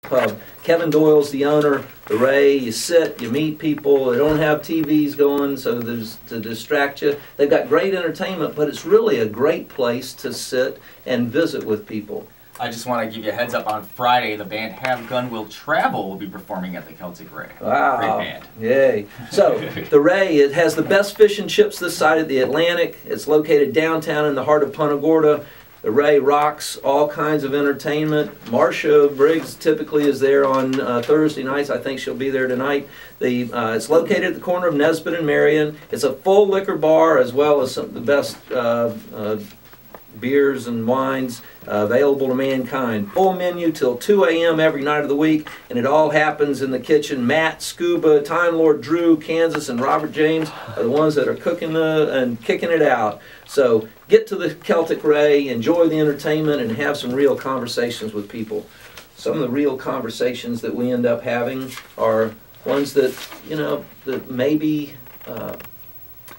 pub. Kevin Doyle's the owner. The Ray, you sit, you meet people. They don't have TVs going, so there's to distract you. They've got great entertainment, but it's really a great place to sit and visit with people. I just want to give you a heads up, on Friday, the band Have Gun Will Travel will be performing at the Celtic Ray. Wow. Great band. Yay. So, the Ray, it has the best fish and chips this side of the Atlantic. It's located downtown in the heart of Punta Gorda. The Ray rocks all kinds of entertainment. Marcia Briggs typically is there on Thursday nights. I think she'll be there tonight. It's located at the corner of Nesbitt and Marion. It's a full liquor bar as well as some of the best beers and wines available to mankind. Full menu till 2 a.m. every night of the week, and it all happens in the kitchen. Matt, Scuba, Time Lord Drew, Kansas, and Robert James are the ones that are cooking and kicking it out. So get to the Celtic Ray, enjoy the entertainment, and have some real conversations with people. Some of the real conversations that we end up having are ones that, you know, that maybe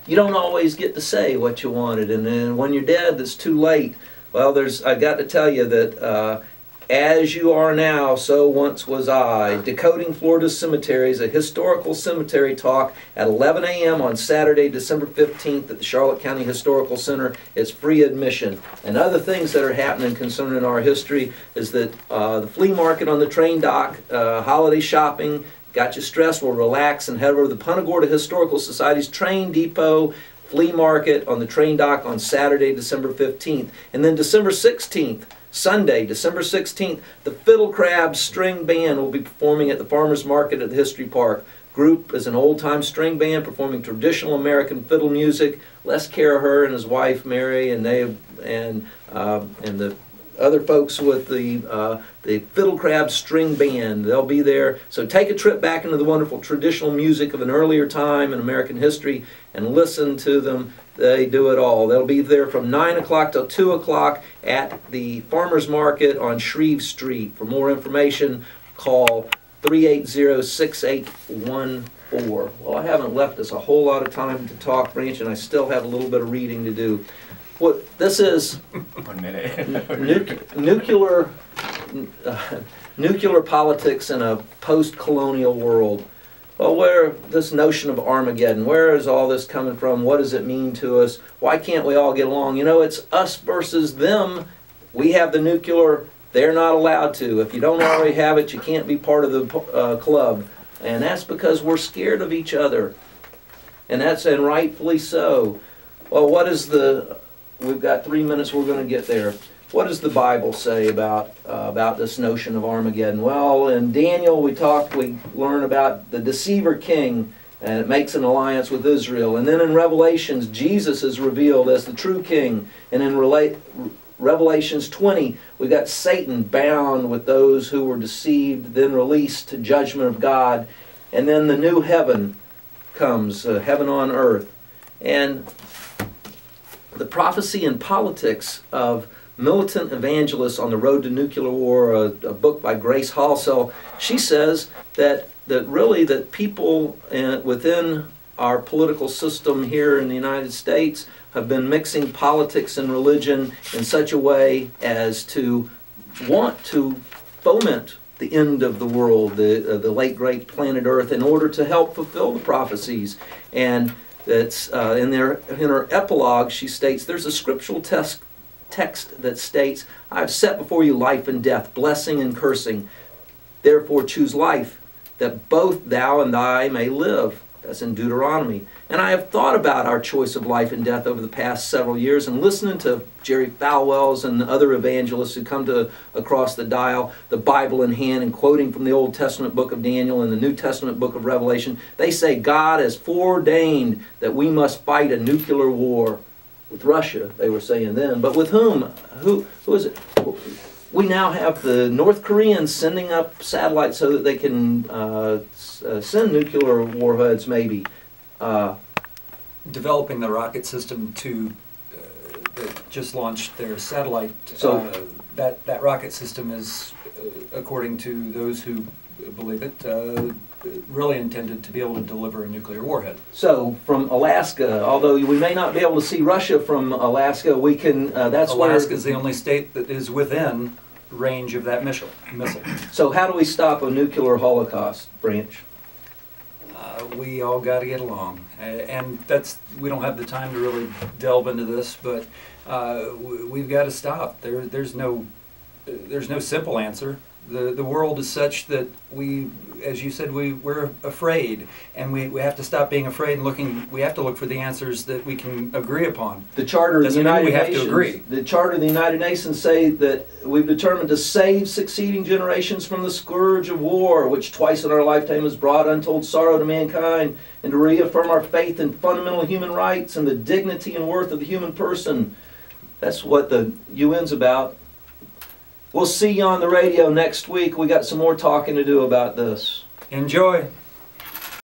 you don't always get to say what you wanted, and then when you're dead, it's too late. Well, I got to tell you that as you are now, so once was I. Decoding Florida's Cemeteries, a historical cemetery talk at 11 a.m. on Saturday, December 15th at the Charlotte County Historical Center. It's free admission. And other things that are happening concerning our history is that the flea market on the train dock, holiday shopping, got you stressed, will relax and head over to the Punta Gorda Historical Society's train depot flea market on the train dock on Saturday, December 15th. And then December 16th, Sunday, December 16th, the Fiddle Crabs String Band will be performing at the Farmers Market at the History Park. Group is an old-time string band performing traditional American fiddle music. Les Caraher and his wife Mary, and the other folks with the Fiddle Crab String Band. They'll be there. So take a trip back into the wonderful traditional music of an earlier time in American history and listen to them. They do it all. They'll be there from 9 o'clock till 2 o'clock at the Farmers Market on Shreve Street. For more information, call 380-6814. Well, I haven't left us a whole lot of time to talk, Branch, and I still have a little bit of reading to do. What this is 1 minute. nuclear politics in a post-colonial world. Well, where this notion of Armageddon, where is all this coming from? What does it mean to us? Why can't we all get along? You know, it's us versus them. We have the nuclear. They're not allowed to. If you don't already have it, you can't be part of the club. And that's because we're scared of each other. And rightfully so. Well, what is we've got 3 minutes, we're going to get there. What does the Bible say about this notion of Armageddon? Well, in Daniel we learn about the deceiver king, and it makes an alliance with Israel. And then in Revelations, Jesus is revealed as the true king. And in Revelations 20, we got Satan bound with those who were deceived, then released to judgment of God. And then the new heaven comes, heaven on earth. And the prophecy and politics of militant evangelists on the road to nuclear war, a book by Grace Halsell, she says that really people within our political system here in the United States have been mixing politics and religion in such a way as to want to foment the end of the world, the late great planet Earth, in order to help fulfill the prophecies. And that's in her epilogue, she states, there's a scriptural text that states, I have set before you life and death, blessing and cursing. Therefore choose life, that both thou and I may live. That's in Deuteronomy. And I have thought about our choice of life and death over the past several years, and listening to Jerry Falwell's and other evangelists who come across the dial, the Bible in hand, and quoting from the Old Testament book of Daniel and the New Testament book of Revelation, they say God has foreordained that we must fight a nuclear war. With Russia, they were saying then. But with whom? Who is it? We now have the North Koreans sending up satellites so that they can send nuclear warheads, maybe. Developing the rocket system that just launched their satellite. So that rocket system is, according to those who believe it, really intended to be able to deliver a nuclear warhead. So from Alaska, although we may not be able to see Russia from Alaska, we can. That's Alaska is the only state that is within range of that missile. So how do we stop a nuclear holocaust, Branch? We all got to get along, and we don't have the time to really delve into this, but we've got to stop. There's no simple answer. The world is such that we, as you said, we're afraid, and we have to stop being afraid and we have to look for the answers that we can agree upon. The Charter of the United Nations. Nations. We have to agree. The Charter of the United Nations say that we've determined to save succeeding generations from the scourge of war, which twice in our lifetime has brought untold sorrow to mankind, and to reaffirm our faith in fundamental human rights and the dignity and worth of the human person. That's what the UN's about. We'll see you on the radio next week. We got some more talking to do about this. Enjoy.